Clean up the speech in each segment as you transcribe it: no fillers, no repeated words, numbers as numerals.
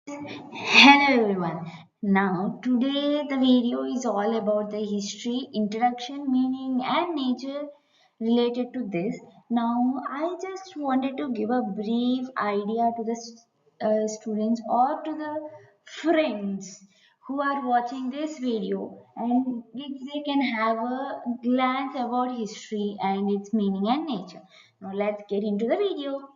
Hello everyone. Now today the video is all about the history, introduction, meaning and nature related to this. Now I just wanted to give a brief idea to the students or to the friends who are watching this video, and if they can have a glance about history and its meaning and nature. Now let's get into the video.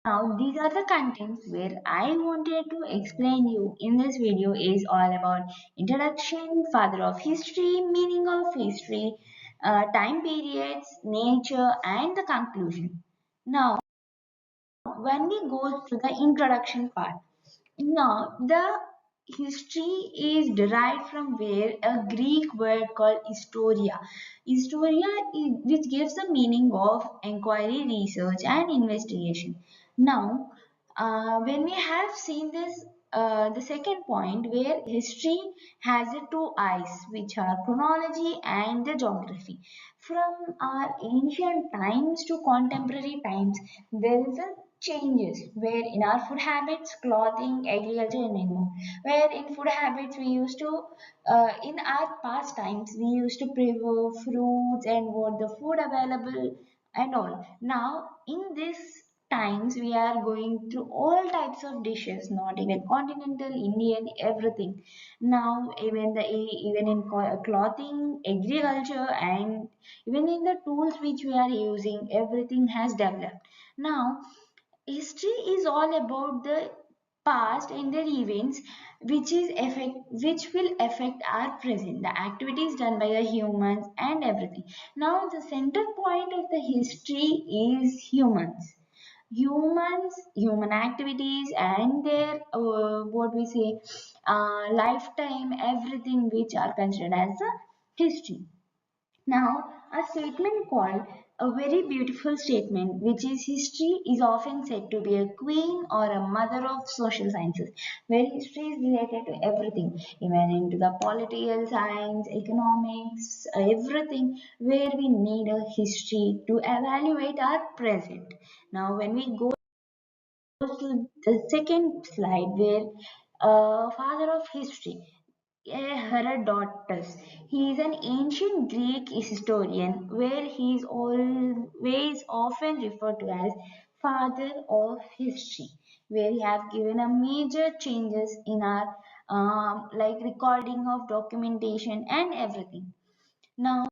Now, these are the contents where I wanted to explain you in this video is all about introduction, father of history, meaning of history, time periods, nature, and the conclusion. Now, when we go to the introduction part, now the history is derived from where a Greek word called historia. Which gives the meaning of inquiry, research, and investigation. Now, when we have seen this, the second point where history has the two eyes, which are chronology and the geography. From our ancient times to contemporary times, there is a changes where in our food habits, clothing, agriculture, and many more. Where in food habits we used to, in our past times, we used to prefer fruits and what the food available and all. Now in this times we are going through all types of dishes, not even continental, Indian, everything. Now even in clothing, agriculture, and even in the tools which we are using, everything has developed. Now history is all about the past and their events which will affect our present, the activities done by the humans and everything. Now the center point of the history is human activities and their what we say lifetime, everything which are considered as a history. Now, a statement called a very beautiful statement, which is history is often said to be a queen or a mother of social sciences, where history is related to everything, even into the political science, economics, everything, where we need a history to evaluate our present. Now, when we go to the second slide, where father of history, Herodotus. He is an ancient Greek historian where he is always often referred to as father of history, where he have given a major changes in our like recording of documentation and everything. Now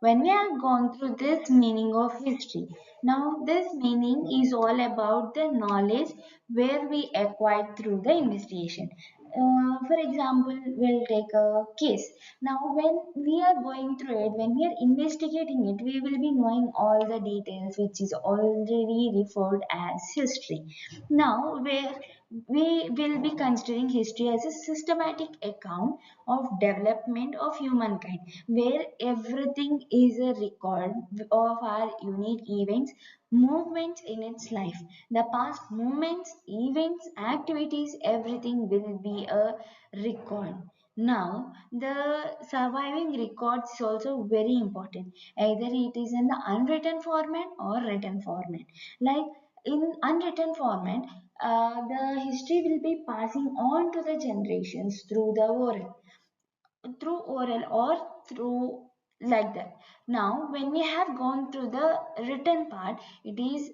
when we have gone through this meaning of history, now this meaning is all about the knowledge where we acquired through the investigation. For example, we'll take a case. Now when we are going through it, when we are investigating it, we will be knowing all the details which is already referred as history. Now where we will be considering history as a systematic account of development of humankind, where everything is a record of our unique events, movements in its life. The past movements, events, activities, everything will be a record. Now, the surviving records is also very important. Either it is in the unwritten format or written format. Like in unwritten format, the history will be passing on to the generations through oral or through like that. Now when we have gone through the written part, it is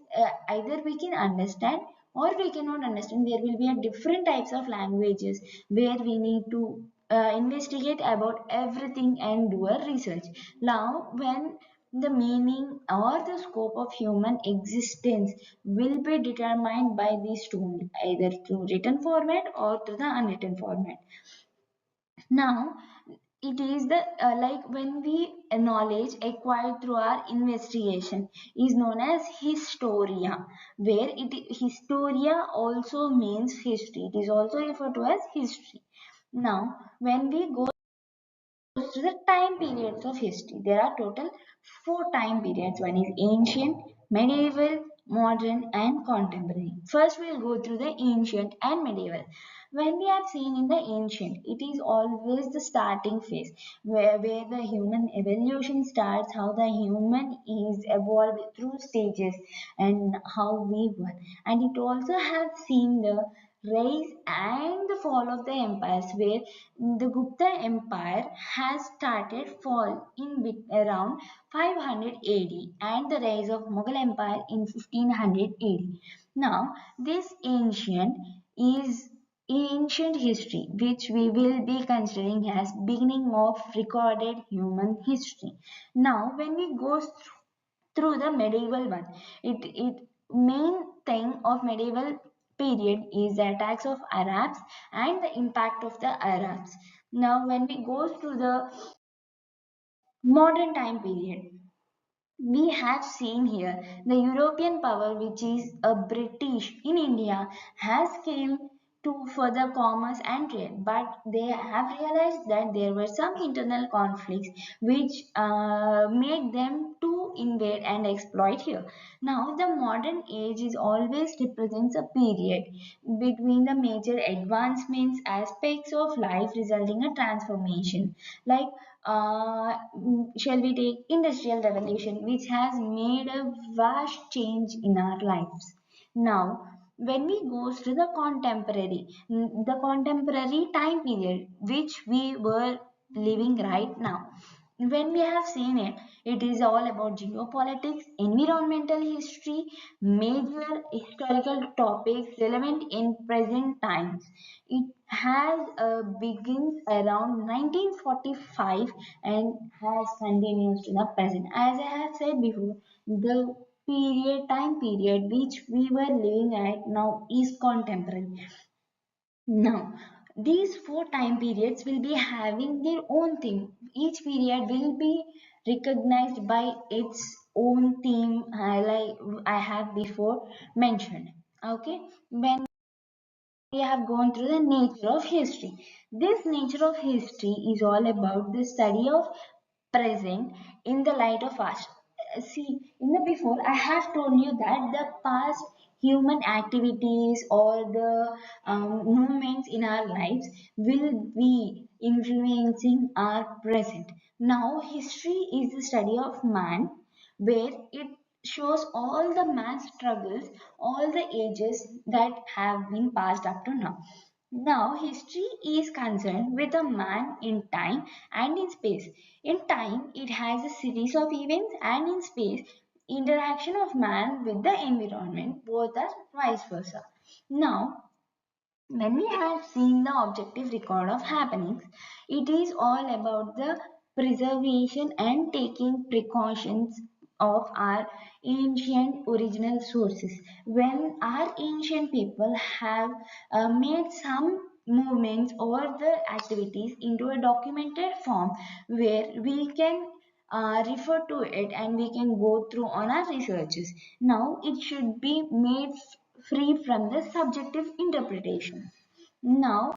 either we can understand or we cannot understand. There will be a different types of languages where we need to investigate about everything and do a research. Now when the meaning or the scope of human existence will be determined by these two, either through written format or through the unwritten format. Now it is the like when we knowledge acquired through our investigation is known as historia, where historia also means history. It is also referred to as history. Now when we go to the time periods of history, there are total four time periods. One is ancient, medieval, modern, and contemporary. First, we'll go through the ancient and medieval. When we have seen in the ancient, it is always the starting phase where the human evolution starts, how the human is evolved through stages and how we were. And it also have seen the rise and the fall of the empires where the Gupta Empire has started fall in around 500 AD and the rise of Mughal Empire in 1500 AD. Now, this is ancient history which we will be considering as beginning of recorded human history. Now, when we go through the medieval one, it main thing of medieval period is the attacks of Arabs and the impact of the Arabs. Now when we go through the modern time period, we have seen here the European power, which is a British in India, has came to further commerce and trade, but they have realized that there were some internal conflicts which made them to invade and exploit here. Now, the modern age is always represents a period between the major advancements aspects of life resulting a transformation, like shall we take industrial revolution, which has made a vast change in our lives. Now when we goes to the contemporary time period which we were living right now, when we have seen it, it is all about geopolitics, environmental history, major historical topics relevant in present times. It has begins around 1945 and has continues to the present. As I have said before, the time period which we were living at now is contemporary. Now, these four time periods will be having their own theme. Each period will be recognized by its own theme, like I have before mentioned. Okay, when we have gone through the nature of history. This nature of history is all about the study of present in the light of past. See, in the before, I have told you that the past human activities or the movements in our lives will be influencing our present. Now, history is the study of man, where it shows all the man's struggles, all the ages that have been passed up to now. Now, history is concerned with a man in time and in space. In time, it has a series of events, and in space, interaction of man with the environment, both are vice versa. Now, when we have seen the objective record of happenings, it is all about the preservation and taking precautions of our ancient original sources. When our ancient people have made some movements or the activities into a documented form where we can refer to it and we can go through on our researches. Now it should be made free from the subjective interpretation. Now,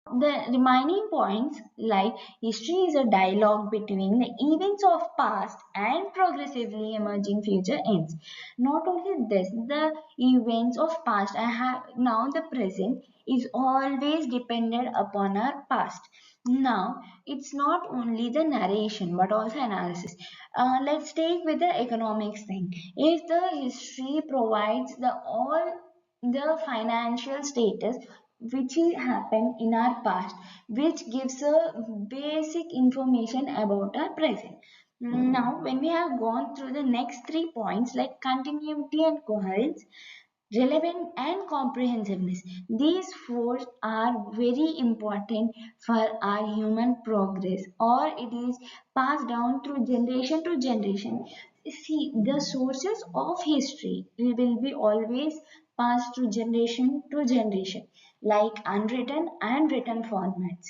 the remaining points like history is a dialogue between the events of past and progressively emerging future ends. Not only this, the events of past I have now the present is always dependent upon our past. Now, it's not only the narration but also analysis. Let's take with the economics thing. If the history provides the all the financial status which happened in our past, which gives a basic information about our present. Now, when we have gone through the next 3 points like continuity and coherence, relevant and comprehensiveness, these four are very important for our human progress, or it is passed down through generation to generation. See, the sources of history will be always passed through generation to generation, like unwritten and written formats.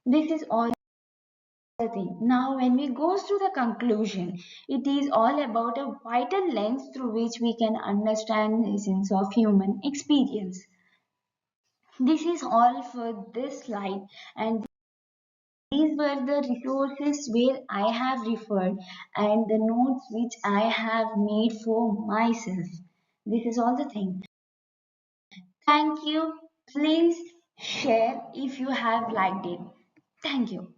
This is all the thing. Now, when we go through the conclusion, it is all about a vital lens through which we can understand the essence of human experience. This is all for this slide, and these were the resources where I have referred and the notes which I have made for myself. This is all the thing. Thank you. Please share if you have liked it. Thank you.